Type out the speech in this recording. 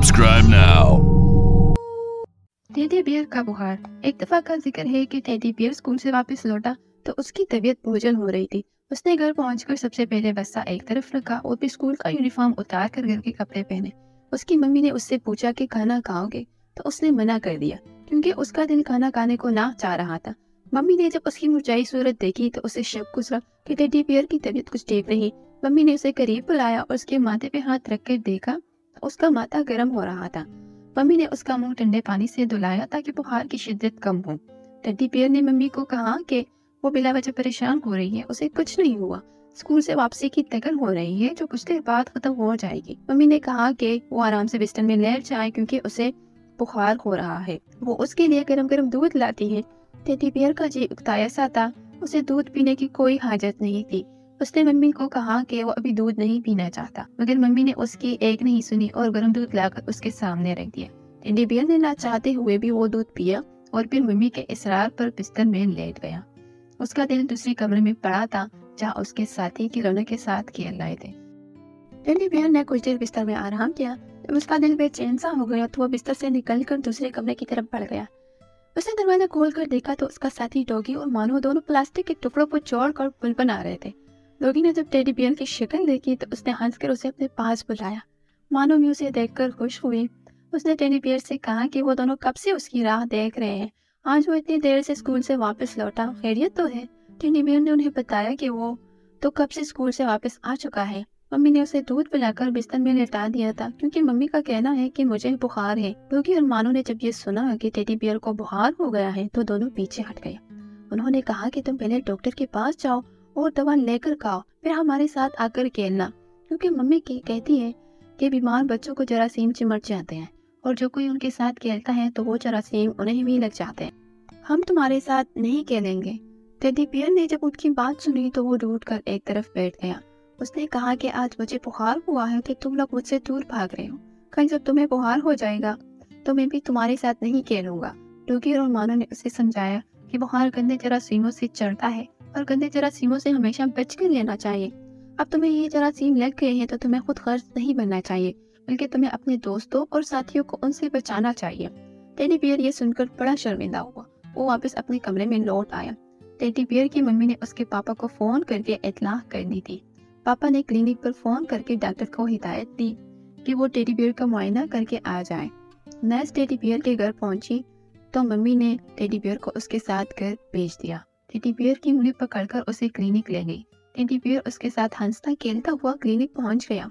Subscribe now. Teddy bear का बुखार। एक दफा का जिक्र है कि टेडी बियर स्कूल से वापस लौटा तो उसकी तबीयत बोझल हो रही थी। उसने घर पहुंचकर सबसे पहले बस्ता एक तरफ रखा और फिर स्कूल का यूनिफॉर्म उतार कर घर के कपड़े पहने। उसकी मम्मी ने उससे पूछा कि खाना खाओगे, तो उसने मना कर दिया क्योंकि उसका दिल खाना खाने को ना चाह रहा था। मम्मी ने जब उसकी मुरझाई सूरत देखी तो उसे शक गुजरा कि टेडी बियर की तबीयत कुछ ठीक नहीं। मम्मी ने उसे करीब बुलाया और उसके माथे पे हाथ रख कर देखा तो उसका माथा गर्म हो रहा था। मम्मी ने उसका मुंह ठंडे पानी से धुलाया ताकि बुखार की शिद्दत कम हो। टेडी बियर ने मम्मी को कहा कि वो बिला वजह परेशान हो रही है, उसे कुछ नहीं हुआ। स्कूल से वापसी की तकन हो रही है जो कुछ देर बाद खत्म हो जाएगी। मम्मी ने कहा कि वो आराम से बिस्तर में लेट जाए क्योंकि उसे बुखार हो रहा है। वो उसके लिए गरम गरम दूध लाती है। टेडी बियर का जी उकताया सा था, उसे दूध पीने की कोई हाजत नहीं थी। उसने मम्मी को कहा कि वो अभी दूध नहीं पीना चाहता, मगर मम्मी ने उसकी एक नहीं सुनी और गर्म दूध लाकर उसके सामने रख दिया। टेडी बियर ने ना चाहते हुए भी वो दूध पिया और फिर मम्मी के इसरार पर बिस्तर में लेट गया। उसका दिल दूसरे कमरे में पड़ा था जहाँ उसके साथी खिलौने के साथ खेल रहे थे। टेडी बियर ने कुछ देर बिस्तर में आराम किया। जब उसका दिल बेचैन सा हो गया तो वो बिस्तर से निकलकर दूसरे कमरे की तरफ बढ़ गया। उसने दरवाजा खोल कर देखा तो उसका साथी डॉगी और मानो दोनों प्लास्टिक के टुकड़ों को जोड़कर पुल बना रहे थे। डॉगी ने जब टेडी बियर की शक्ल देखी तो उसने हंसकर उसे अपने पास बुलाया। मानो भी उसे देखकर खुश हुई। उसने टेडी बियर से कहा कि वो दोनों कब से उसकी राह देख रहे हैं। आज वो इतनी देर से स्कूल से वापस लौटा, खैरियत तो है? टेडी बियर ने उन्हें बताया कि वो तो कब से स्कूल से वापस आ चुका है। मम्मी ने उसे दूध पिलाकर बिस्तर में लेटा दिया था क्योंकि मम्मी का कहना है कि मुझे बुखार है। डॉगी और मानो ने जब ये सुना कि टेडी बियर को बुखार हो गया है तो दोनों पीछे हट गए। उन्होंने कहा कि तुम पहले डॉक्टर के पास जाओ और दवा लेकर खाओ, फिर हमारे साथ आकर खेलना, क्योंकि मम्मी कहती है कि बीमार बच्चों को जरासीम चिमट जाते हैं और जो कोई उनके साथ खेलता है तो वो जरासीम उन्हें भी लग जाते हैं। हम तुम्हारे साथ नहीं खेलेंगे। टेडी बियर ने जब उनकी बात सुनी तो वो रूठ कर एक तरफ बैठ गया। उसने कहा कि आज मुझे बुखार हुआ है कि तुम लोग मुझसे दूर भाग रहे हो। कहीं जब तुम्हें बुखार हो जाएगा तो मैं भी तुम्हारे साथ नहीं खेलूंगा। डॉगी और मानो ने उसे समझाया कि बुखार गंदे जरासीमों से चढ़ता है और गंदे जरासीमों से हमेशा बच कर लेना चाहिए। अब तुम्हें ये जरासीम लग गए हैं तो तुम्हें खुद गर्ज नहीं बनना चाहिए, बल्कि तुम्हें अपने दोस्तों और साथियों को उनसे बचाना चाहिए। टेडी बियर ये सुनकर बड़ा शर्मिंदा हुआ। वो वापस अपने कमरे में लौट आया। टेडी बियर की मम्मी ने उसके पापा को फोन करके इत्तला कर दी थी। पापा ने क्लिनिक पर फोन करके डॉक्टर को हिदायत दी कि वो टेडी बियर का मुआयना करके आ जाए। नर्स टेडी बियर के घर पहुंची तो मम्मी ने टेडी बियर को उसके साथ घर भेज दिया। टेडी बियर की उंगली पकड़कर उसे क्लिनिक ले गई। टेडी बियर उसके साथ हंसता खेलता हुआ क्लिनिक पहुंच गया।